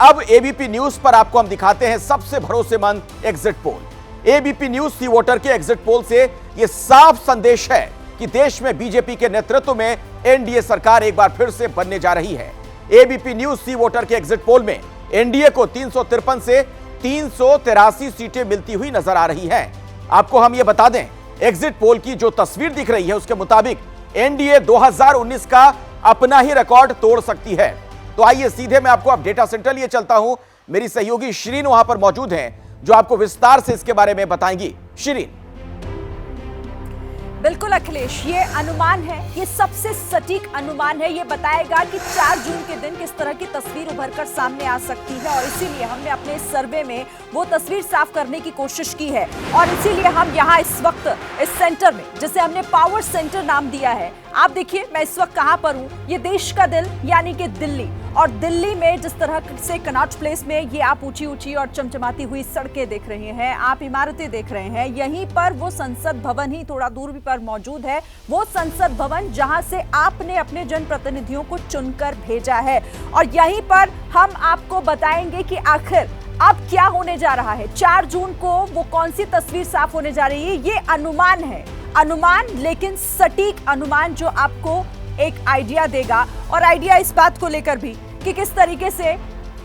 अब ABP news पर आपको हम दिखाते हैं सबसे भरोसेमंद एग्जिट पोल। एबीपी न्यूज सी वोटर के एग्जिट पोल से यह साफ संदेश है कि देश में बीजेपी के नेतृत्व में एनडीए सरकार एक बार फिर से बनने जा रही है। एबीपी न्यूज सी वोटर के एग्जिट पोल में एनडीए को 353 से 383 सीटें मिलती हुई नजर आ रही हैं। आपको हम यह बता दें, एग्जिट पोल की जो तस्वीर दिख रही है उसके मुताबिक एनडीए 2019 का अपना ही रिकॉर्ड तोड़ सकती है। तो आइए सीधे मैं आपको अब डेटा सेंटर लिए चलता हूं। मेरी सहयोगी श्रीन वहां पर मौजूद हैं जो आपको विस्तार से इसके बारे में बताएंगी। श्रीन। बिल्कुल अखिलेश, ये अनुमान है, ये सबसे सटीक अनुमान है। ये बताएगा कि 4 जून के दिन किस तरह की तस्वीर उभरकर सामने आ सकती है और इसीलिए हमने अपने सर्वे में वो तस्वीर साफ करने की कोशिश की है। और इसीलिए हम यहाँ इस वक्त इस सेंटर में, जिसे हमने पावर सेंटर नाम दिया है, आप देखिए मैं इस वक्त कहां पर हूं। ये देश का दिल यानी कि दिल्ली, और दिल्ली में जिस तरह से कनॉट प्लेस में ये आप ऊंची ऊंची और चमचमाती हुई सड़कें देख रहे हैं, आप इमारतें देख रहे हैं, यहीं पर वो संसद भवन ही थोड़ा दूर भी पर मौजूद है। वो संसद भवन जहां से आपने अपने जनप्रतिनिधियों को चुनकर भेजा है। और यहीं पर हम आपको बताएंगे कि आखिर अब क्या होने जा रहा है। 4 जून को वो कौन सी तस्वीर साफ होने जा रही है, ये अनुमान है। अनुमान, लेकिन सटीक अनुमान जो आपको एक आइडिया देगा, और आइडिया इस बात को लेकर भी कि किस तरीके से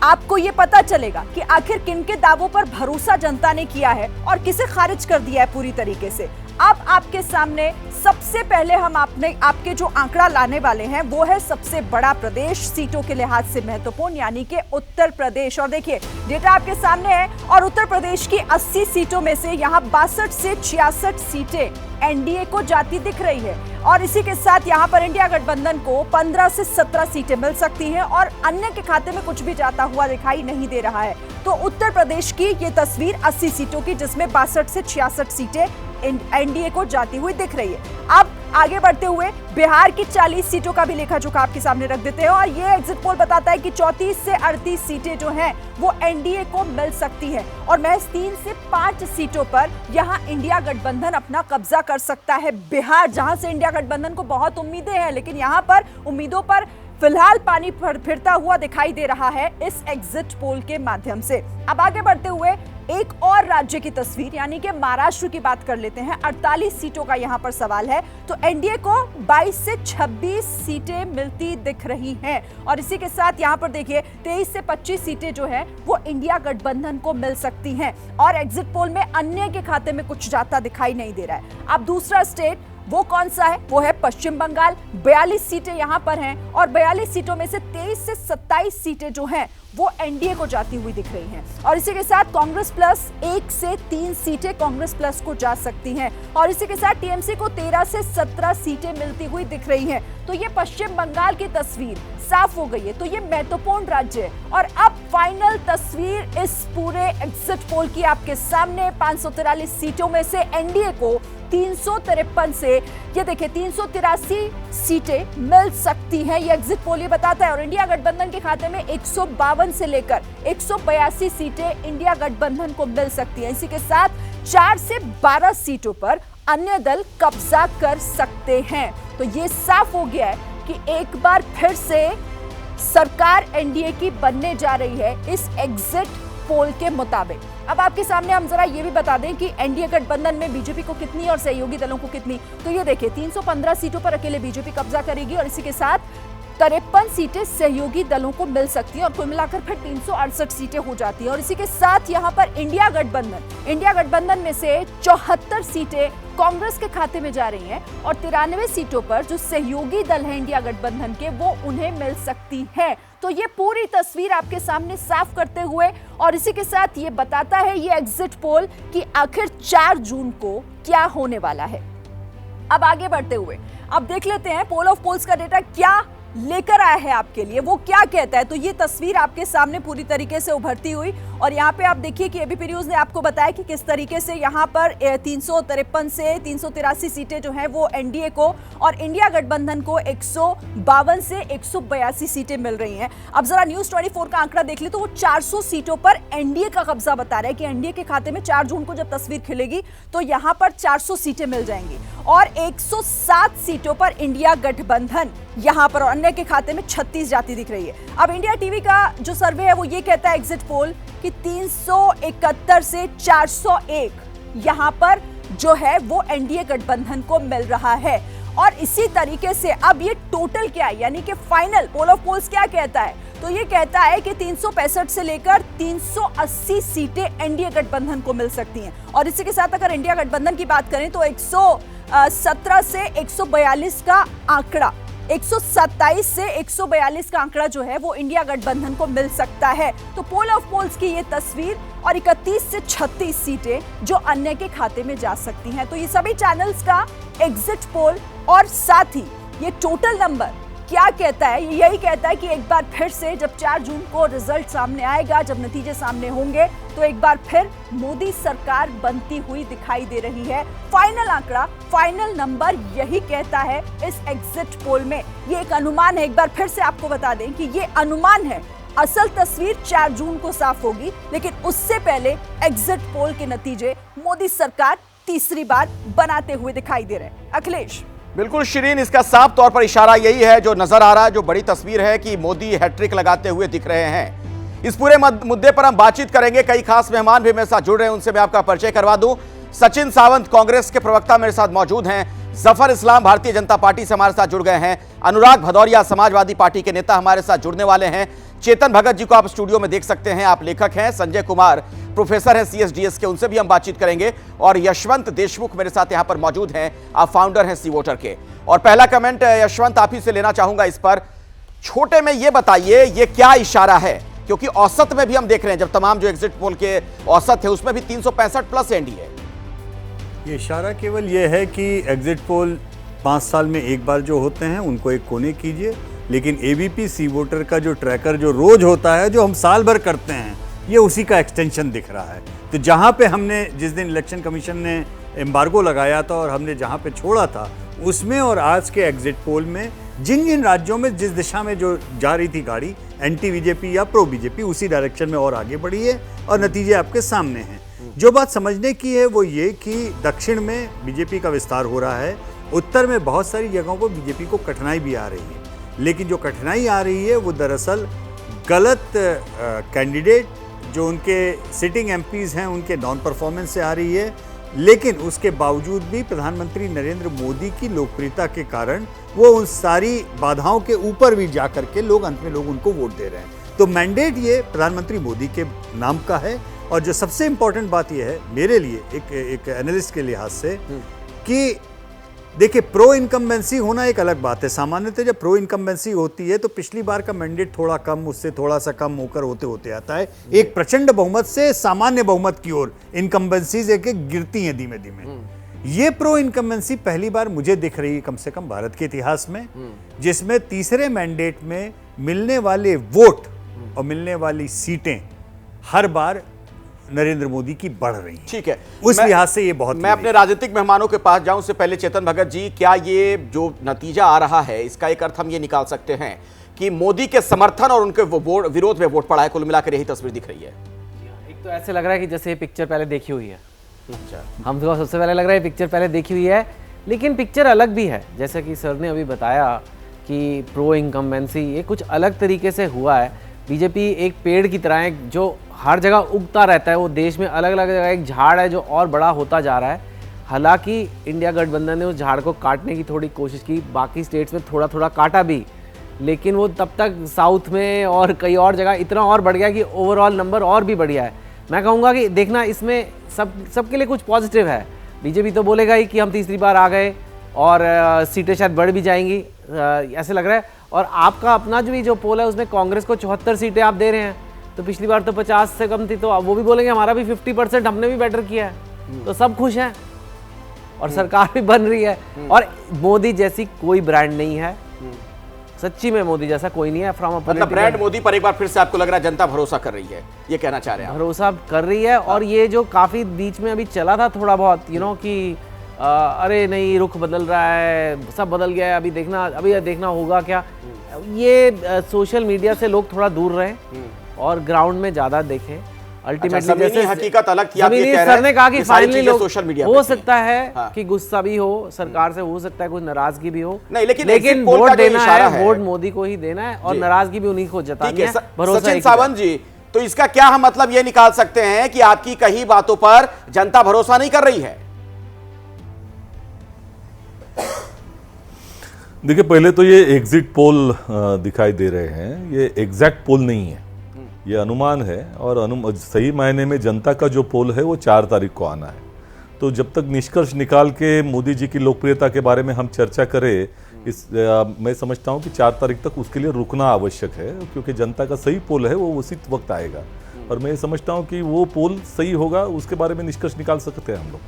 आपको ये पता चलेगा कि आखिर किन के दावों पर भरोसा जनता ने किया है और किसे खारिज कर दिया है पूरी तरीके से। अब आपके सामने सबसे पहले हम आपके जो आंकड़ा लाने वाले हैं वो है सबसे बड़ा प्रदेश, सीटों के लिहाज से महत्वपूर्ण, यानी कि उत्तर प्रदेश। और देखिए डेटा आपके सामने है, और उत्तर प्रदेश की 80 सीटों में से यहाँ 62 से 66 सीटें एनडीए को जाती दिख रही है। और इसी के साथ यहाँ पर इंडिया गठबंधन को 15 से 17 सीटें मिल सकती हैं और अन्य के खाते में कुछ भी जाता हुआ दिखाई नहीं दे रहा है। तो उत्तर प्रदेश की ये तस्वीर 80 सीटों की, जिसमें 62 से 66 सीटें एनडीए को जाती हुई दिख रही है। अब आगे बढ़ते हुए बिहार की 40 सीटों का भी लेखा जोखा आपके सामने रख देते हैं, और ये एग्जिट पोल बताता है कि 34 से 38 सीटें जो हैं वो एनडीए को मिल सकती है, और महज 3 से 5 सीटों पर यहां इंडिया गठबंधन अपना कब्जा कर सकता है। बिहार, जहां से इंडिया गठबंधन को बहुत उम्मीदें हैं, लेकिन यहां पर उम्मीदों पर फिलहाल पानी फिरता हुआ दिखाई दे रहा है इस एग्जिट पोल के माध्यम से। अब आगे बढ़ते हुए एक और राज्य की तस्वीर, यानी कि महाराष्ट्र की बात कर लेते हैं। 48 सीटों का यहां पर सवाल है। तो एनडीए को 22 से 26 सीटें मिलती दिख रही हैं, और इसी के साथ यहां पर देखिए 23 से 25 सीटें जो है वो इंडिया गठबंधन को मिल सकती हैं। और एग्जिट पोल में अन्य के खाते में कुछ जाता दिखाई नहीं दे रहा है। अब दूसरा स्टेट वो कौन सा है, वो है पश्चिम बंगाल। 42 सीटें यहां पर हैं, और 42 सीटों में से 23 से 27 सीटें जो हैं वो एनडीए को जाती हुई दिख रही हैं। और इसी के साथ कांग्रेस प्लस 1 से 3 सीटें कांग्रेस प्लस को जा सकती हैं, और इसी के साथ टीएमसी को 13 से 17 सीटें मिलती हुई दिख रही हैं। तो ये पश्चिम बंगाल की तस्वीर साफ हो गई है। तो ये महत्वपूर्ण राज्य है। और अब फाइनल तस्वीर इस पूरे एग्जिट पोल की आपके सामने। 543 सीटों में से एनडीए को 353 से, ये देखिए 383 सीटें मिल सकती हैं, ये एग्जिट पोल ये बताता है। और इंडिया गठबंधन के खाते में 152 से लेकर 182 सीटें इंडिया गठबंधन को मिल सकती हैं। इसी के साथ 4 से 12 सीटों पर अन्य दल कब्जा कर सकते हैं। तो ये साफ हो गया है कि एक बार फिर से सरकार एनडीए की बनने जा रही है इस एग्जिट पोल के मुताबिक। अब आपके सामने हम जरा ये भी बता दें कि एनडीए गठबंधन में बीजेपी को कितनी और सहयोगी दलों को कितनी। तो ये देखिए 315 सीटों पर अकेले बीजेपी कब्जा करेगी, और इसी के साथ 53 सीटें सहयोगी दलों को मिल सकती हैं, और कुल मिलाकर फिर 368 सीटें हो जाती हैं। और इसी के साथ यहाँ पर इंडिया गठबंधन में से 74 सीटें कांग्रेस के खाते में जा रही हैं, और 93 सीटों पर जो सहयोगी दल हैं इंडिया गठबंधन के, वो उन्हें मिल सकती हैं। तो ये पूरी तस्वीर आपके सामने साफ करते हुए, और इसी के साथ ये बताता है ये एग्जिट पोल कि आखिर 4 जून को क्या होने वाला है। अब आगे बढ़ते हुए अब देख लेते हैं पोल ऑफ पोल्स का डेटा क्या लेकर आया है आपके लिए, वो क्या कहता है। तो ये तस्वीर आपके सामने पूरी तरीके से उभरती हुई, और यहाँ पे आप देखिए कि एबीपी न्यूज ने आपको बताया कि किस तरीके से यहाँ पर 353 से 383 सीटें जो हैं वो एनडीए को, और इंडिया गठबंधन को 152 से 182 सीटें मिल रही हैं। अब जरा न्यूज 24 का आंकड़ा देख ले तो वो 400 सीटों पर एनडीए का कब्जा बता रहा है कि एनडीए के खाते में 4 जून को जब तस्वीर खिलेगी तो यहाँ पर 400 सीटें मिल जाएंगी। और 107 सीटों पर इंडिया गठबंधन यहां पर, और अन्य के खाते में 36 जाती दिख रही है। अब इंडिया टीवी का जो सर्वे है वो ये कहता है, एग्जिट पोल, कि 371 से 401 यहां पर जो है वो एनडीए गठबंधन को मिल रहा है। और इसी तरीके से अब ये टोटल क्या है, यानी कि फाइनल पोल ऑफ पोल्स क्या कहता है, तो ये कहता है कि 365 से लेकर 380 सीटें एनडीए गठबंधन को मिल सकती हैं। और इसी के साथ अगर इंडिया गठबंधन की बात करें तो 117 से 142 का आंकड़ा, 127 से 142 का आंकड़ा जो है वो इंडिया गठबंधन को मिल सकता है। तो पोल ऑफ पोल्स की ये तस्वीर, और 31 से 36 सीटें जो अन्य के खाते में जा सकती हैं। तो ये सभी चैनल्स का एग्जिट पोल, और साथ ही ये टोटल नंबर क्या कहता है, यही कहता है कि एक बार फिर से जब 4 जून को रिजल्ट सामने आएगा, जब नतीजे सामने होंगे, तो एक बार फिर मोदी सरकार बनती हुई दिखाई दे रही है। फाइनल आंकड़ा, फाइनल नंबर यही कहता है इस एग्जिट पोल में। ये एक अनुमान है, एक बार फिर से आपको बता दें कि ये अनुमान है। असल तस्वीर 4 जून को साफ होगी, लेकिन उससे पहले एग्जिट पोल के नतीजे मोदी सरकार तीसरी बार बनाते हुए दिखाई दे रहे हैं। अखिलेश। बिल्कुल शिरीन, इसका साफ तौर पर इशारा यही है जो नजर आ रहा है, जो बड़ी तस्वीर है कि मोदी हैट्रिक लगाते हुए दिख रहे हैं। इस पूरे मुद्दे पर हम बातचीत करेंगे। कई खास मेहमान भी मेरे साथ जुड़ रहे हैं, उनसे मैं आपका परिचय करवा दूं। सचिन सावंत कांग्रेस के प्रवक्ता मेरे साथ मौजूद हैं। जफर इस्लाम भारतीय जनता पार्टी से हमारे साथ जुड़ गए हैं। अनुराग भदौरिया समाजवादी पार्टी के नेता हमारे साथ जुड़ने वाले हैं। चेतन भगत जी को आप स्टूडियो में देख सकते हैं, आप लेखक हैं। संजय कुमार प्रोफेसर हैं सीएसडीएस के, उनसे भी हम बातचीत करेंगे। और यशवंत देशमुख मेरे साथ यहां पर मौजूद हैं, आप फाउंडर हैं सी वोटर के। और पहला कमेंट यशवंत आप ही से लेना चाहूंगा इस पर। छोटे में ये बताइए, ये क्या इशारा है, क्योंकि औसत में भी हम देख रहे हैं, जब तमाम जो एग्जिट पोल के औसत है उसमें भी 365 प्लस एनडीए। ये इशारा केवल ये है कि एग्जिट पोल 5 साल में एक बार जो होते हैं उनको एक कोने कीजिए, लेकिन एबीपी सी वोटर का जो ट्रैकर जो रोज होता है, जो हम साल भर करते हैं, ये उसी का एक्सटेंशन दिख रहा है। तो जहाँ पे हमने जिस दिन इलेक्शन कमीशन ने एम्बार्गो लगाया था और हमने जहाँ पे छोड़ा था, उसमें और आज के एग्जिट पोल में जिन जिन राज्यों में जिस दिशा में जो जा रही थी गाड़ी, एंटी बीजेपी या प्रो बीजेपी, उसी डायरेक्शन में और आगे बढ़ी है और नतीजे आपके सामने हैं। जो बात समझने की है वो ये कि दक्षिण में बीजेपी का विस्तार हो रहा है, उत्तर में बहुत सारी जगहों पर बीजेपी को कठिनाई भी आ रही है, लेकिन जो कठिनाई आ रही है वो दरअसल गलत कैंडिडेट जो उनके सिटिंग एमपीज हैं उनके नॉन परफॉर्मेंस से आ रही है। लेकिन उसके बावजूद भी प्रधानमंत्री नरेंद्र मोदी की लोकप्रियता के कारण वो उन सारी बाधाओं के ऊपर भी जा करके अंत में लोग उनको वोट दे रहे हैं। तो मैंडेट ये प्रधानमंत्री मोदी के नाम का है। और जो सबसे इंपॉर्टेंट बात यह है मेरे लिए एक एनालिस्ट के लिहाज से कि देखिए, प्रो इनकम्बेंसी होना एक अलग बात है। सामान्यतः जब प्रो इनकम्बेंसी होती है तो पिछली बार का मैंडेट थोड़ा कम, उससे थोड़ा सा कम होकर होते होते आता है एक प्रचंड बहुमत से सामान्य बहुमत की ओर इनकम्बेंसीज एक गिरती हैं धीमे धीमे। ये प्रो इनकम्बेंसी पहली बार मुझे दिख रही है कम से कम भारत के इतिहास में, जिसमें तीसरे मैंडेट में मिलने वाले वोट और मिलने वाली सीटें हर बार नरेंद्र मोदी की बढ़ रही है। ठीक है, उस लिहाज से ये बहुत। मैं अपने राजनीतिक मेहमानों के पास जाऊं उससे पहले चेतन भगत जी, क्या ये जो नतीजा आ रहा है इसका एक अर्थ हम ये निकाल सकते हैं कि मोदी के समर्थन और उनके विरोध में वोट पड़ा है? कुल मिलाकर यही तस्वीर दिख रही है। एक तो ऐसे लग रहा है कि जैसे ये पिक्चर पहले देखी हुई है। अच्छा, हमको सबसे पहले लग रहा है पिक्चर पहले देखी हुई है, लेकिन पिक्चर अलग भी है। जैसा कि सर ने अभी बताया कि प्रो इनकम्बेंसी ये कुछ अलग तरीके से हुआ है। बीजेपी एक पेड़ की तरह है जो हर जगह उगता रहता है, वो देश में अलग अलग जगह एक झाड़ है जो और बड़ा होता जा रहा है। हालांकि इंडिया गठबंधन ने उस झाड़ को काटने की थोड़ी कोशिश की, बाकी स्टेट्स में थोड़ा थोड़ा काटा भी, लेकिन वो तब तक साउथ में और कई और जगह इतना और बढ़ गया कि ओवरऑल नंबर और भी बढ़िया है। मैं कहूँगा कि देखना इसमें सबके लिए कुछ पॉजिटिव है। बीजेपी तो बोलेगा ही कि हम तीसरी बार आ गए और सीटें शायद बढ़ भी जाएंगी, ऐसे लग रहा है। और आपका अपना जो पोल है उसमें कांग्रेस को 74 सीटें आप दे रहे हैं, तो पिछली बार तो 50 से कम थी, तो वो भी बोलेंगे हमारा भी 50%, हमने भी बेटर किया है। तो सब खुश हैं और सरकार भी बन रही है। और मोदी जैसी कोई ब्रांड नहीं है, सच्ची में मोदी जैसा कोई नहीं है। मतलब ब्रांड मोदी पर एक बार फिर से आपको लग रहा है जनता भरोसा कर रही है, ये कहना चाह रहे हैं? भरोसा कर रही है। और ये जो काफी बीच में अभी चला था थोड़ा बहुत कि अरे नहीं रुख बदल रहा है, सब बदल गया है, अभी देखना होगा क्या, ये सोशल मीडिया से लोग थोड़ा दूर रहे और ग्राउंड में ज़्यादा देखें। अल्टीमेटली जमीनी हकीकत अलग थी, आप ये जमीनी कह रहे सर ने हैं कहा कि ये सारी फाइनली चीजें लोग सोशल मीडिया हो पे थी। सकता है हाँ। कि गुस्सा भी हो सरकार से, हो सकता है कुछ नाराजगी भी हो, नहीं, लेकिन exit poll वोट का जो देना इशारा है, है, वोट मोदी को ही देना है और जी। नाराजगी भी उन्हीं को ठीक जतानी है है। भरोसा सचिन एक ही है। सावंत जी, तो इसका क्या हम मतलब ये निकाल सकते हैं कि आपकी कही बातों पर जनता भरोसा नहीं कर रही है? देखिए, पहले तो ये एग्जिट पोल दिखाई दे रहे हैं, ये एग्जैक्ट पोल नहीं है, ये अनुमान है। और सही मायने में जनता का जो पोल है वो 4 तारीख को आना है। तो जब तक निष्कर्ष निकाल के मोदी जी की लोकप्रियता के बारे में हम चर्चा करें, मैं समझता हूं कि 4 तारीख तक उसके लिए रुकना आवश्यक है, क्योंकि जनता का सही पोल है वो उसी वक्त आएगा। और मैं समझता हूं कि वो पोल सही होगा, उसके बारे में निष्कर्ष निकाल सकते हैं हम लोग।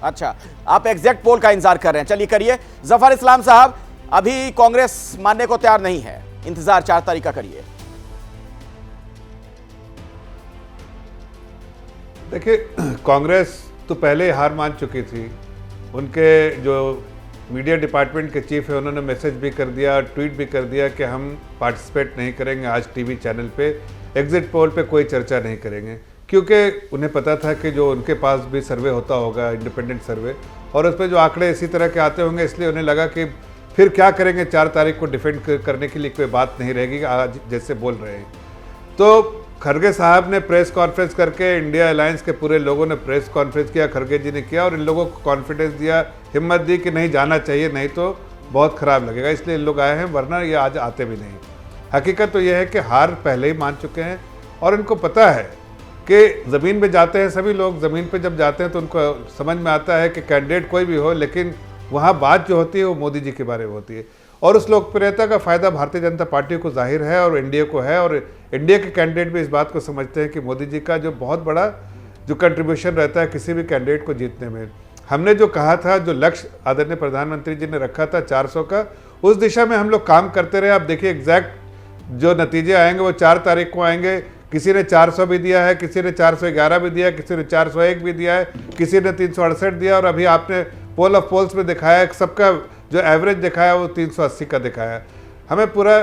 अच्छा, आप एग्जैक्ट पोल का इंतजार कर रहे हैं, चलिए करिए। जफर इस्लाम साहब, अभी कांग्रेस मानने को तैयार नहीं है, इंतजार 4 तारीख का करिए। देखिए, कांग्रेस तो पहले हार मान चुकी थी। उनके जो मीडिया डिपार्टमेंट के चीफ है उन्होंने मैसेज भी कर दिया, ट्वीट भी कर दिया कि हम पार्टिसिपेट नहीं करेंगे आज टीवी चैनल पे, एग्जिट पोल पे कोई चर्चा नहीं करेंगे, क्योंकि उन्हें पता था कि जो उनके पास भी सर्वे होता होगा, इंडिपेंडेंट सर्वे, और उस पर जो आंकड़े इसी तरह के आते होंगे, इसलिए उन्हें लगा कि फिर क्या करेंगे, 4 तारीख को डिफेंड करने के लिए कोई बात नहीं रहेगी आज जैसे बोल रहे हैं। तो खरगे साहब ने प्रेस कॉन्फ्रेंस करके, इंडिया अलायंस के पूरे लोगों ने प्रेस कॉन्फ्रेंस किया, खरगे जी ने किया, और इन लोगों को कॉन्फिडेंस दिया, हिम्मत दी कि नहीं जाना चाहिए, नहीं तो बहुत ख़राब लगेगा, इसलिए इन लोग आए हैं, वरना ये आज आते भी नहीं। हकीकत तो ये है कि हार पहले ही मान चुके हैं और इनको पता है कि ज़मीन पे जाते हैं सभी लोग, ज़मीन पे जब जाते हैं तो उनको समझ में आता है कि कैंडिडेट कोई भी हो, लेकिन वहाँ बात जो होती है वो मोदी जी के बारे में होती है। और उस लोकप्रियता का फ़ायदा भारतीय जनता पार्टी को जाहिर है और एनडीए को है, और एनडीए के कैंडिडेट भी इस बात को समझते हैं कि मोदी जी का जो बहुत बड़ा जो कंट्रीब्यूशन रहता है किसी भी कैंडिडेट को जीतने में। हमने जो कहा था, जो लक्ष्य आदरणीय प्रधानमंत्री जी ने रखा था 400 का, उस दिशा में हम लोग काम करते रहे। आप देखिए एग्जैक्ट जो नतीजे आएंगे वो 4 तारीख को आएंगे। किसी ने 400 भी दिया है, किसी ने 411 भी दिया है, किसी ने 401 भी दिया है, किसी ने 368 दिया, और अभी आपने पोल ऑफ पोल्स में दिखाया सबका जो एवरेज दिखाया वो 380 का दिखाया। हमें पूरा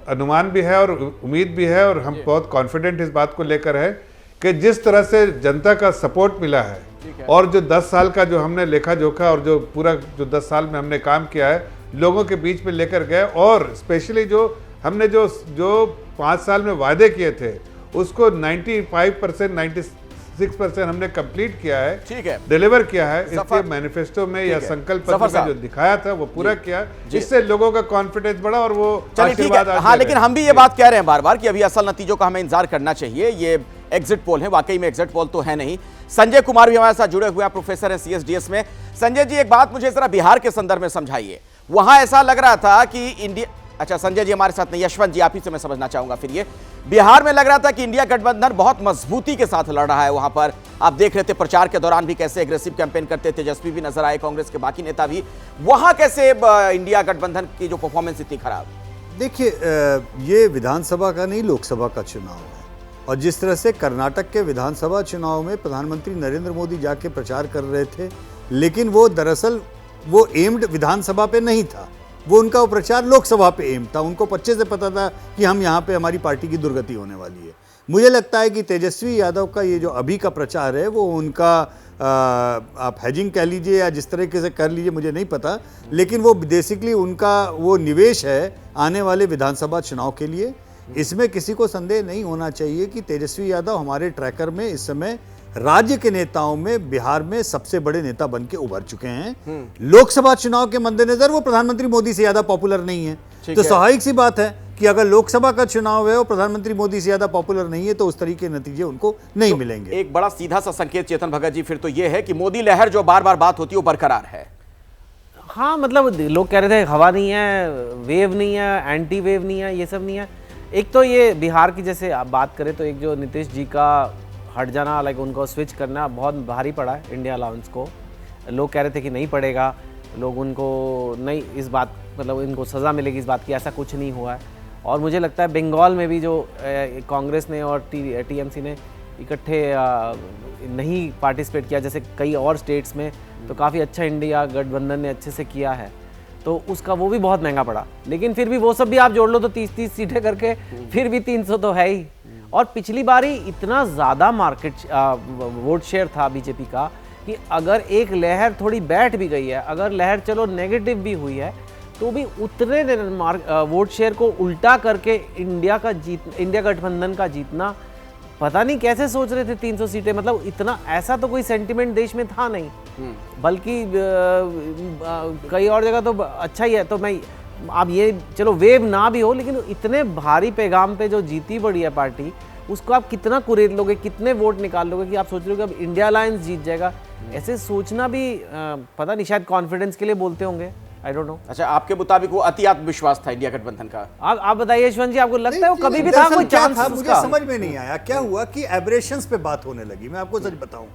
अनुमान भी है और उम्मीद भी है, और हम बहुत कॉन्फिडेंट इस बात को लेकर है कि जिस तरह से जनता का सपोर्ट मिला है और जो 10 साल का जो हमने लेखा जोखा और जो पूरा जो 10 साल में हमने काम किया है, लोगों के बीच में लेकर गए, और स्पेशली जो हमने जो 5 साल में वादे किए थे उसको 95%, 96% हमने कंप्लीट किया है, ठीक है, डिलीवर किया है। इसके मैनिफेस्टो में या संकल्प पत्र में जो दिखाया था वो पूरा किया, इससे लोगों का कॉन्फिडेंस बढ़ा और वो आशीर्वाद। हाँ, लेकिन हम भी ये बात कह रहे हैं बार बार कि अभी असल नतीजों का हमें इंतजार करना चाहिए। ये एग्जिट पोल है, वाकई में एग्जिट पोल तो है नहीं। संजय कुमार भी हमारे साथ जुड़े हुए हैं, प्रोफेसर है CSDS में। संजय जी, एक बात मुझे जरा बिहार के संदर्भ में समझाइए। वहां ऐसा लग रहा था कि इंडिया, अच्छा संजय जी हमारे साथ नहीं, यशवंत जी आप ही से मैं समझना चाहूंगा। फिर ये बिहार में लग रहा था कि इंडिया गठबंधन बहुत मजबूती के साथ लड़ रहा है। वहां पर आप देख रहे थे प्रचार के दौरान भी कैसे एग्रेसिव कैंपेन करते, तेजस्वी भी नजर आए, कांग्रेस के बाकी नेता भी। वहां कैसे इंडिया गठबंधन की जो परफॉर्मेंस इतनी खराब? देखिए, ये विधानसभा का नहीं लोकसभा का चुनाव है, और जिस तरह से कर्नाटक के विधानसभा चुनाव में प्रधानमंत्री नरेंद्र मोदी जाके प्रचार कर रहे थे, लेकिन वो दरअसल वो एम्ड विधानसभा पे नहीं था, वो उनका प्रचार लोकसभा पे एम था। उनको अच्छे से पता था कि हम यहाँ पे हमारी पार्टी की दुर्गति होने वाली है। मुझे लगता है कि तेजस्वी यादव का ये जो अभी का प्रचार है वो उनका आप हैजिंग कह लीजिए या जिस तरीके से कर लीजिए, मुझे नहीं पता, लेकिन वो बेसिकली उनका वो निवेश है आने वाले विधानसभा चुनाव के लिए। इसमें किसी को संदेह नहीं होना चाहिए कि तेजस्वी यादव हमारे ट्रैकर में इस समय राज्य के नेताओं में बिहार में सबसे बड़े नेता बन के उभर चुके हैं। लोकसभा चुनाव के मद्देनजर वो प्रधानमंत्री मोदी से ज्यादा पॉपुलर नहीं है, तो स्वाभाविक सी बात है कि अगर लोकसभा का चुनाव है और प्रधानमंत्री मोदी से ज्यादा पॉपुलर नहीं है तो उस तरीके के नतीजे उनको नहीं मिलेंगे। एक बड़ा सीधा सा संकेत चेतन भगत जी फिर तो ये है कि मोदी लहर जो बार बार बात होती है वो बरकरार है। हाँ, मतलब लोग कह रहे थे हवा नहीं है, वेव नहीं है, एंटी वेव नहीं है, ये सब नहीं है। एक तो ये बिहार की जैसे आप बात करें तो एक जो नीतीश जी का हट जाना, लाइक उनको स्विच करना बहुत भारी पड़ा है इंडिया अलाउंस को। लोग कह रहे थे कि नहीं पड़ेगा, लोग उनको नहीं इस बात मतलब इनको सज़ा मिलेगी इस बात की, ऐसा कुछ नहीं हुआ है। और मुझे लगता है बंगाल में भी जो कांग्रेस ने और टीएमसी ने इकट्ठे नहीं पार्टिसिपेट किया जैसे कई और स्टेट्स में, तो काफ़ी अच्छा इंडिया गठबंधन ने अच्छे से किया है, तो उसका वो भी बहुत महंगा पड़ा। लेकिन फिर भी वो सब भी आप जोड़ लो तो 30-30 सीटें करके फिर भी 300 तो है ही। और पिछली बारी इतना ज़्यादा मार्केट वोट शेयर था बीजेपी का कि अगर एक लहर थोड़ी बैठ भी गई है, अगर लहर चलो नेगेटिव भी हुई है, तो भी उतने वोट शेयर को उल्टा करके इंडिया गठबंधन का जीतना, पता नहीं कैसे सोच रहे थे 300 सीटें, मतलब इतना ऐसा तो कोई सेंटिमेंट देश में था नहीं, बल्कि कई और जगह तो अच्छा ही है। तो मैं अब ये चलो वेव ना भी हो, लेकिन इतने भारी पैगाम पे जो जीती बड़ी है पार्टी, उसको आप कितना कुरेद लोगे, कितने वोट निकाल लोगे कि आप सोच रहे हो कि अब इंडिया अलायंस जीत जाएगा। ऐसे सोचना भी पता नहीं, शायद कॉन्फिडेंस के लिए बोलते होंगे, आई डोंट नो। अच्छा, आपके मुताबिक वो अति आत्मविश्वास था इंडिया गठबंधन का? आप बताइए यशवंत जी, आपको लगता है वो कभी भी था कोई चांस? मुझे समझ में नहीं आया क्या हुआ कि एब्रेशंस पे बात होने लगी। मैं आपको सच बताऊं,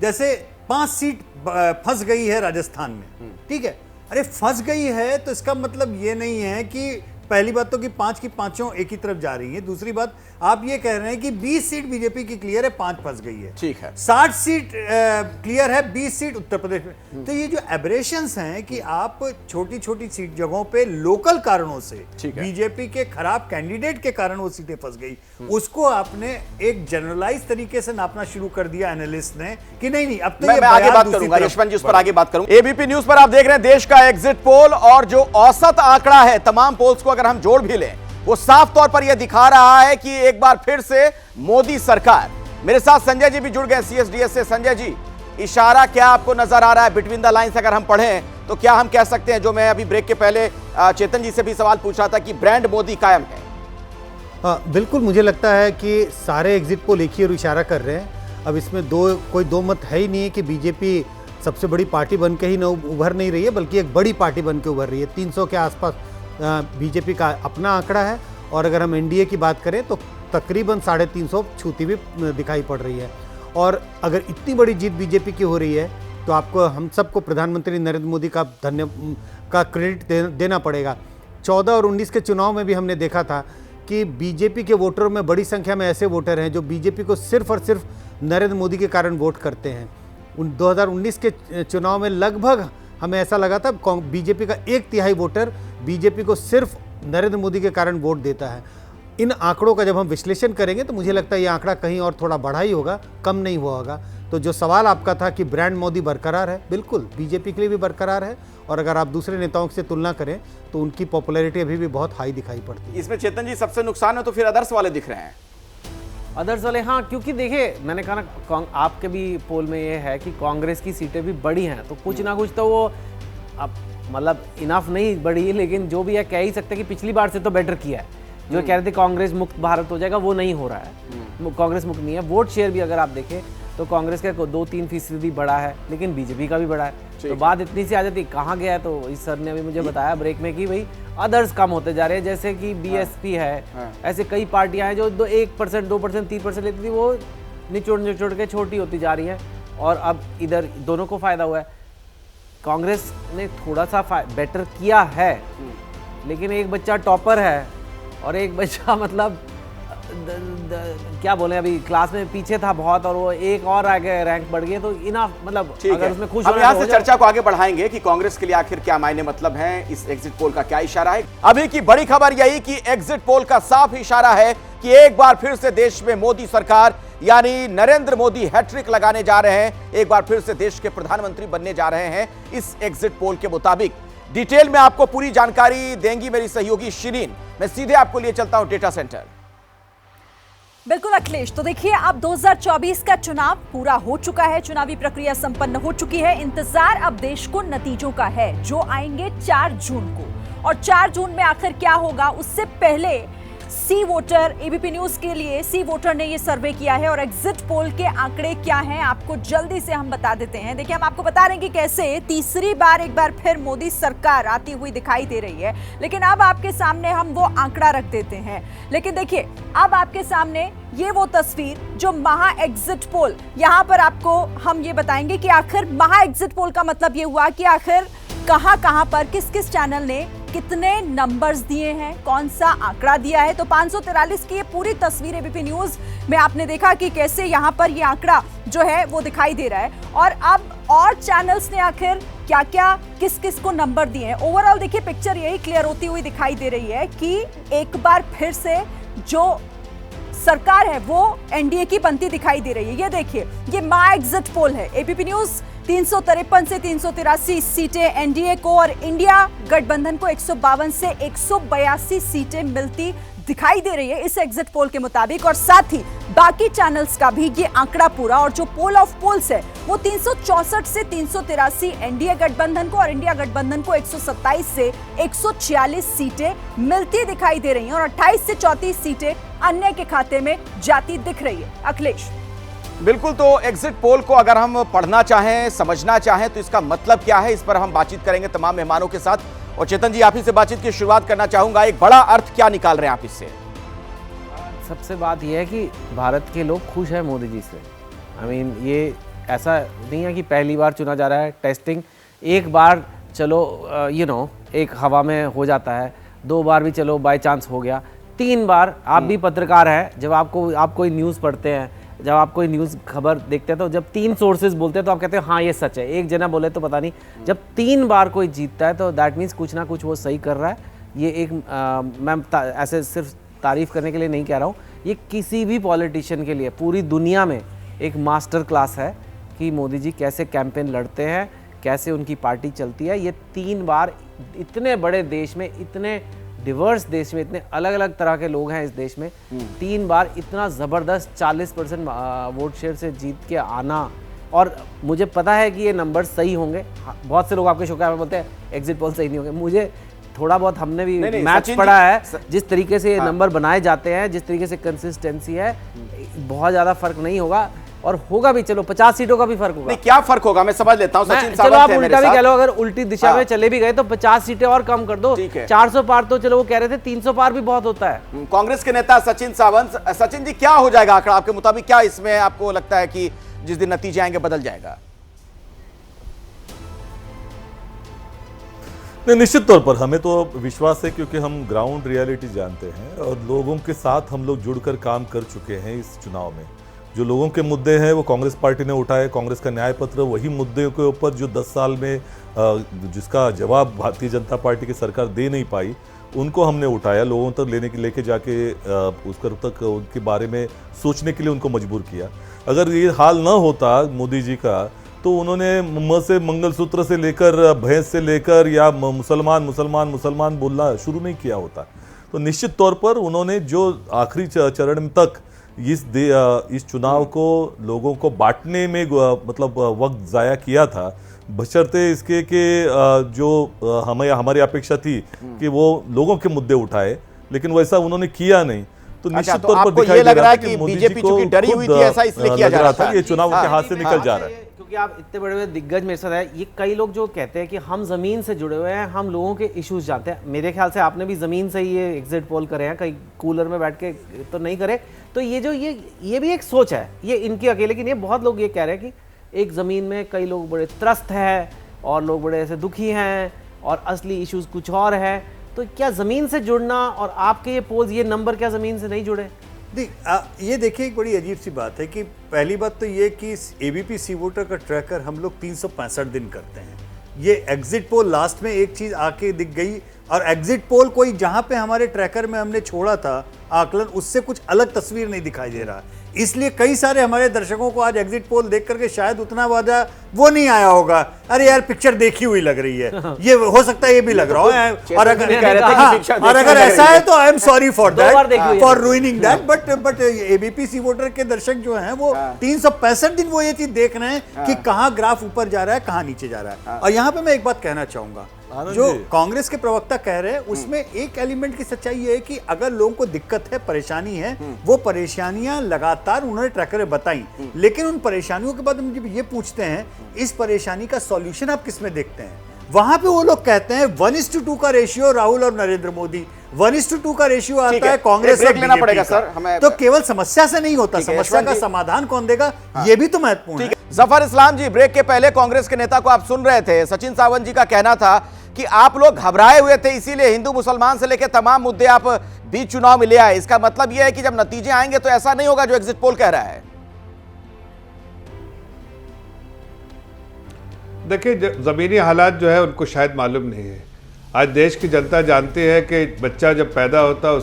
जैसे 5 सीट फंस गई है राजस्थान में, ठीक है, अरे फंस गई है तो इसका मतलब ये नहीं है कि पहली बात तो कि 5 की 5 एक ही तरफ जा रही है। दूसरी बात, आप ये कह रहे हैं कि 20 सीट बीजेपी की क्लियर है, 5 फंस गई है, ठीक है, 60 सीट क्लियर है, 20 सीट उत्तर प्रदेश में। तो ये जो एब्रेशंस हैं कि आप छोटी छोटी सीट जगहों पे लोकल कारणों से, बीजेपी के खराब कैंडिडेट के कारण वो सीटें फंस गई, उसको आपने एक जनरलाइज तरीके से नापना शुरू कर दिया एनालिस्ट ने कि नहीं अब तो मैं आगे बात करूंगा, यशवंत जी उस पर आगे बात करूंगा। एबीपी न्यूज पर आप देख रहे हैं देश का एग्जिट पोल, और जो औसत आंकड़ा है तमाम पोल्स को अगर हम जोड़ भी लें, वो साफ तौर पर यह दिखा रहा है कि एक बार फिर से मोदी सरकार। मेरे साथ संजय जी भी जुड़ गए सीएसडीएस से। संजय जी, इशारा क्या आपको नजर आ रहा है बिटवीन द लाइंस? अगर हम पढ़ें तो क्या हम कह सकते हैं, जो मैं अभी ब्रेक के पहले चेतन जी से भी सवाल पूछ रहा था, कि ब्रांड मोदी कायम है? बिल्कुल, मुझे लगता है कि सारे एग्जिट पोल एक ही और इशारा कर रहे हैं। अब इसमें कोई दो मत है ही नहीं है कि बीजेपी सबसे बड़ी पार्टी बन के ही न उभर नहीं रही है, बल्कि एक बड़ी पार्टी बन के उभर रही है। 300 के आसपास बीजेपी का अपना आंकड़ा है, और अगर हम एनडीए की बात करें तो तकरीबन 350 छूती भी दिखाई पड़ रही है। और अगर इतनी बड़ी जीत बीजेपी की हो रही है तो आपको, हम सबको प्रधानमंत्री नरेंद्र मोदी का क्रेडिट देना पड़ेगा। 14 और 19 के चुनाव में भी हमने देखा था कि बीजेपी के वोटरों में बड़ी संख्या में ऐसे वोटर हैं जो बीजेपी को सिर्फ और सिर्फ नरेंद्र मोदी के कारण वोट करते हैं। 2019 के चुनाव में लगभग हमें ऐसा लगा था बीजेपी का 1/3 वोटर बीजेपी को सिर्फ नरेंद्र मोदी के कारण वोट देता है। इन आंकड़ों का जब हम विश्लेषण करेंगे तो मुझे लगता है ये आंकड़ा कहीं और थोड़ा बढ़ा ही होगा, कम नहीं हुआ होगा। तो जो सवाल आपका था कि ब्रांड मोदी बरकरार है, बिल्कुल बीजेपी के लिए भी बरकरार है, और अगर आप दूसरे नेताओं से तुलना करें तो उनकी पॉपुलैरिटी अभी भी बहुत हाई दिखाई पड़ती है। इसमें चेतन जी सबसे नुकसान है तो फिर अदर्स वाले दिख रहे हैं। अदर्स वाले, हाँ, क्योंकि देखिए मैंने कहा ना, आपके भी पोल में ये है कि कांग्रेस की सीटें भी बड़ी हैं, तो कुछ ना कुछ तो वो अब मतलब इनफ नहीं बड़ी, लेकिन जो भी है कह ही सकते कि पिछली बार से तो बेटर किया है। जो कह रहे थे कांग्रेस मुक्त भारत हो जाएगा, वो नहीं हो रहा है, कांग्रेस मुक्त नहीं है। वोट शेयर भी अगर आप देखें तो कांग्रेस का 2-3% बढ़ा है, लेकिन बीजेपी का भी बढ़ा है। तो बात इतनी सी आ जाती, कहाँ गया है? तो इस सर ने अभी मुझे बताया ब्रेक में कि भाई अदर्स कम होते जा रहे हैं, जैसे कि बीएसपी है, ऐसे कई पार्टियां हैं जो 1%, 2%, 3% लेती थी, वो निचोड़ के छोटी होती जा रही है, और अब इधर दोनों को फायदा हुआ है। कांग्रेस ने थोड़ा सा बेटर किया है, लेकिन एक बच्चा टॉपर है और एक बच्चा मतलब क्या बोले, अभी क्लास में पीछे था बहुत, और वो एक और आगे रैंक बढ़ गई, तो इनफ मतलब अगर उसमें खुश हम यहाँ से चर्चा को आगे बढ़ाएंगे कि कांग्रेस के लिए आखिर क्या मायने मतलब हैं, इस एग्जिट पोल का क्या इशारा है। अभी की बड़ी खबर यही कि एग्जिट पोल का साफ इशारा है कि एक बार फिर से देश में मोदी सरकार यानी नरेंद्र मोदी हैट्रिक लगाने जा रहे हैं, एक बार फिर से देश के प्रधानमंत्री बनने जा रहे हैं इस एग्जिट पोल के मुताबिक। डिटेल में आपको पूरी जानकारी देंगी मेरी सहयोगी शिरीन। मैं सीधे आपको लिए चलता हूं डेटा सेंटर। बिल्कुल अखिलेश, तो देखिए अब 2024 का चुनाव पूरा हो चुका है, चुनावी प्रक्रिया संपन्न हो चुकी है। इंतजार अब देश को नतीजों का है जो आएंगे 4 जून को, और 4 जून में आखिर क्या होगा उससे पहले सी वोटर, एबीपी न्यूज के लिए सी वोटर ने ये सर्वे किया है, और एग्जिट पोल के आंकड़े क्या हैं आपको जल्दी से हम बता देते हैं। देखिए हम आपको बता रहे हैं कि कैसे तीसरी बार एक बार फिर मोदी सरकार आती हुई दिखाई दे रही है, लेकिन अब आपके सामने हम वो आंकड़ा रख देते हैं। लेकिन देखिए अब आपके सामने ये वो तस्वीर जो महा एग्जिट पोल, यहां पर आपको हम ये बताएंगे कि आखिर महा एग्जिट पोल का मतलब ये हुआ कि आखिर कहां पर किस किस चैनल ने कितने नंबर्स दिए हैं, कौन सा आंकड़ा दिया है। तो 543 की ये पूरी तस्वीर एबीपी न्यूज में आपने देखा कि कैसे यहां पर ये आंकड़ा जो है वो दिखाई दे रहा है, और अब और चैनल्स ने आखिर क्या क्या किस किस को नंबर दिए हैं। ओवरऑल देखिए पिक्चर यही क्लियर होती हुई दिखाई दे रही है कि एक बार फिर से जो सरकार है वो एनडीए की बनती दिखाई दे रही है। ये देखिए, ये माय एग्जिट पोल है एबीपी न्यूज। 353 से 383 सीटें एनडीए को और इंडिया गठबंधन को 152 से 182 सीटें मिलती दिखाई दे रही है इस एग्जिट पोल के मुताबिक। और साथ ही बाकी चैनल्स का भी ये आंकड़ा पूरा, और जो पोल ऑफ पोल्स है वो 364 से 383 एनडीए गठबंधन को और इंडिया गठबंधन को 127 से 146 सीटें मिलती दिखाई दे रही हैं और 28 से 34 सीटें अन्य के खाते में जाती दिख रही है। अखिलेश, बिल्कुल, तो एग्जिट पोल को अगर हम पढ़ना चाहें, समझना चाहें तो इसका मतलब क्या है, इस पर हम बातचीत करेंगे तमाम मेहमानों के साथ। और चेतन जी, आप ही से बातचीत की शुरुआत करना चाहूंगा। एक बड़ा अर्थ क्या निकाल रहे हैं आप इससे? सबसे बात यह है कि भारत के लोग खुश हैं मोदी जी से। आई मीन ये ऐसा नहीं है कि पहली बार चुना जा रहा है, टेस्टिंग एक बार चलो एक हवा में हो जाता है, 2 बार भी चलो बाय चांस हो गया, 3 बार। आप भी पत्रकार हैं, जब आप कोई न्यूज़ पढ़ते हैं, जब आप कोई न्यूज़ खबर देखते हैं तो जब 3 सोर्सेज बोलते हैं तो आप कहते हैं हाँ ये सच है, एक जना बोले तो पता नहीं। जब 3 बार कोई जीतता है तो दैट मीन्स कुछ ना कुछ वो सही कर रहा है। ये एक मैं ऐसे सिर्फ तारीफ़ करने के लिए नहीं कह रहा हूँ, ये किसी भी पॉलिटिशियन के लिए पूरी दुनिया में एक मास्टर क्लास है कि मोदी जी कैसे कैंपेन लड़ते हैं, कैसे उनकी पार्टी चलती है। ये 3 बार इतने बड़े देश में, इतने डिवर्स देश में, इतने अलग अलग तरह के लोग हैं इस देश में, 3 बार इतना ज़बरदस्त 40% वोट शेयर से जीत के आना। और मुझे पता है कि ये नंबर सही होंगे। बहुत से लोग आपके शो में बोलते हैं एग्जिट पोल सही नहीं होंगे। मुझे थोड़ा बहुत, हमने भी मैच पढ़ा है, जिस तरीके से ये नंबर बनाए जाते हैं, जिस तरीके से कंसिस्टेंसी है, बहुत ज़्यादा फर्क नहीं होगा। और होगा भी, चलो 50 सीटों का भी फर्क होगा। नहीं, क्या फर्क होगा मैं समझ लेता हूं। सचिन चलो आप उल्टा भी कह लो, अगर उल्टी दिशा में चले भी गए तो 50 सीटें और कम कर दो। 400 पार तो चलो, वो कह रहे थे 300 पार भी बहुत होता है। कांग्रेस के नेता सचिन सावंत, सचिन जी क्या हो जाएगा आंकड़ा आपके मुताबिक? क्या इसमें आपको लगता है कि जिस दिन नतीजे आएंगे बदल जाएगा? नहीं, निश्चित तौर पर हमें तो विश्वास है, क्योंकि हम ग्राउंड रियलिटी जानते हैं और लोगों के साथ हम लोग जुड़कर काम कर चुके हैं। इस चुनाव में जो लोगों के मुद्दे हैं वो कांग्रेस पार्टी ने उठाए। कांग्रेस का न्याय पत्र, वही मुद्दे के ऊपर जो 10 साल में जिसका जवाब भारतीय जनता पार्टी की सरकार दे नहीं पाई, उनको हमने उठाया, लोगों तक लेके जाके उसका तक उनके बारे में सोचने के लिए उनको मजबूर किया। अगर ये हाल ना होता मोदी जी का, तो उन्होंने से मंगलसूत्र से लेकर भैंस से लेकर या मुसलमान बोलना शुरू नहीं किया होता। तो निश्चित तौर पर उन्होंने जो आखिरी चरण तक इस चुनाव को लोगों को बांटने में मतलब वक्त ज़ाया किया था, बशर्ते इसके कि जो हमारी अपेक्षा थी कि वो लोगों के मुद्दे उठाए, लेकिन वैसा उन्होंने किया नहीं। तो निश्चित तौर पर दिखाई दे रहा है कि बीजेपी चूंकि डरी हुई थी, ऐसा इसलिए किया जा रहा था, ये चुनाव के हाथ से निकल जा रहा है। क्योंकि आप इतने बड़े बड़े दिग्गज मेरे साथ है, ये कई लोग जो कहते हैं कि हम जमीन से जुड़े हुए हैं, हम लोगों के इश्यूज जानते हैं। मेरे ख्याल से आपने भी जमीन से ही ये एग्जिट पोल करे हैं, कहीं कूलर में बैठ के तो नहीं करे। तो ये भी एक सोच है, ये इनकी अकेले की नहीं है। बहुत लोग ये कह रहे हैं कि एक ज़मीन में कई लोग बड़े त्रस्त हैं और लोग बड़े ऐसे दुखी हैं और असली इश्यूज कुछ और है। तो क्या ज़मीन से जुड़ना और आपके ये पोल्स, ये नंबर क्या ज़मीन से नहीं जुड़े? ये देखिए, एक बड़ी अजीब सी बात है कि पहली बात तो ये कि एबीपी सी वोटर का ट्रैकर हम लोग 365 दिन करते हैं। ये एग्जिट पोल लास्ट में एक चीज़ आके दिख गई, और एग्जिट पोल कोई जहाँ पे हमारे ट्रैकर में हमने छोड़ा था आकलन, उससे कुछ अलग तस्वीर नहीं दिखाई दे रहा। इसलिए कई सारे हमारे दर्शकों को आज एग्जिट पोल देख करके शायद उतना वादा वो नहीं आया होगा, अरे यार पिक्चर देखी हुई लग रही है, ये हो सकता है ये भी लग रहा है। और अगर ऐसा है तो I am sorry for that, for ruining that. But ABP C voter के दर्शक जो हैं वो 365 दिन वो ये चीज देख रहे हैं कि कहाँ ग्राफ ऊपर जा रहा है, कहाँ नीचे जा रहा है। और यहाँ पे मैं एक बात कहना चाहूंगा, जो कांग्रेस के प्रवक्ता कह रहे हैं उसमें एक एलिमेंट की सच्चाई है कि अगर लोगों को दिक्कत है, परेशानी है, वो परेशानियां लगातार उन्होंने ट्रैकर में बताई, लेकिन उन परेशानियों के बाद हम जब ये पूछते हैं इस परेशानी का सॉल्यूशन आप किस में देखते हैं, वहां पे वो लोग कहते हैं 1:2 का रेशियो राहुल और नरेंद्र मोदी, 1:2 का रेशियो आता है कांग्रेस और बीजेपी का। तो केवल समस्या से नहीं होता, समस्या का समाधान कौन देगा, ये भी तो महत्वपूर्ण है। जफर इस्लाम जी, ब्रेक के पहले कांग्रेस के नेता को आप सुन रहे थे, सचिन सावंत जी का कहना था कि आप लोग घबराए हुए थे, इसीलिए हिंदू मुसलमान से लेकर तमाम मुद्दे आप बीच चुनाव में ले आए। इसका मतलब यह है कि जब नतीजे आएंगे तो ऐसा नहीं होगा जो एग्जिट पोल कह रहा है। देखिए, जमीनी हालात जो है उनको शायद मालूम नहीं है। आज देश की जनता जानती है कि बच्चा जब पैदा होता है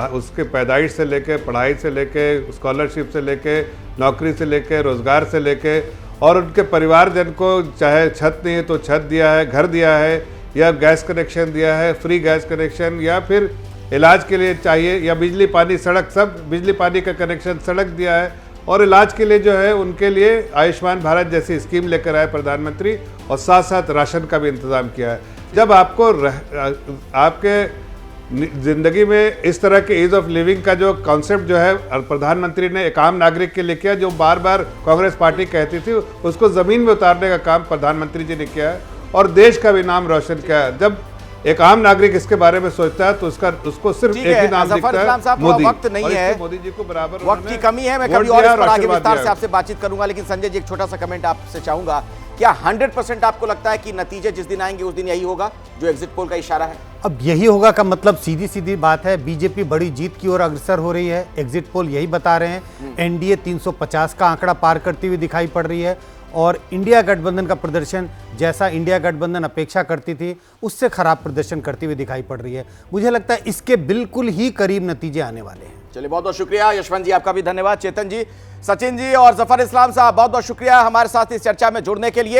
उसके पैदाइश से लेके, पढ़ाई से लेके, स्कॉलरशिप से लेके, नौकरी से लेके, रोज़गार से लेके, और उनके परिवारजन को चाहे छत नहीं है तो छत दिया है, घर दिया है, या गैस कनेक्शन दिया है, फ्री गैस कनेक्शन, या फिर इलाज के लिए चाहिए, या बिजली पानी सड़क, सब बिजली पानी का कनेक्शन, सड़क दिया है, और इलाज के लिए जो है उनके लिए आयुष्मान भारत जैसी स्कीम लेकर आए प्रधानमंत्री, और साथ साथ राशन का भी इंतज़ाम किया है। जब आपको आपके ज़िंदगी में इस तरह के ईज़ ऑफ लिविंग का जो कॉन्सेप्ट जो है प्रधानमंत्री ने एक आम नागरिक के लिए किया, जो बार बार कांग्रेस पार्टी कहती थी, उसको ज़मीन में उतारने का काम प्रधानमंत्री जी ने किया है और देश का भी नाम रोशन किया है। जब एक आम नागरिक इसके बारे में सोचता है तो उसको सिर्फ एक ही नाम दिखता है, मोदी। वक्त नहीं है, मोदी जी को बराबर वक्त की कमी है। मैं कभी और इस पर आगे विस्तार से आपसे बातचीत करूंगा, लेकिन संजय जी एक छोटा सा कमेंट आपसे चाहूंगा। क्या 100% आपको लगता है कि नतीजे जिस दिन आएंगे उस दिन यही होगा जो एग्जिट पोल का इशारा है? अब यही होगा का मतलब सीधी सीधी बात है, बीजेपी बड़ी जीत की ओर अग्रसर हो रही है। एग्जिट पोल यही बता रहे हैं। एनडीए 350 का आंकड़ा पार करती हुई दिखाई पड़ रही है, और इंडिया गठबंधन का प्रदर्शन जैसा इंडिया गठबंधन अपेक्षा करती थी उससे खराब प्रदर्शन करती हुई दिखाई पड़ रही है। मुझे लगता है इसके बिल्कुल ही करीब नतीजे आने वाले हैं। चलिए, बहुत बहुत शुक्रिया यशवंत जी, आपका भी धन्यवाद। चेतन जी, सचिन जी और जफर इस्लाम साहब, बहुत बहुत शुक्रिया हमारे साथ इस चर्चा में जुड़ने के लिए।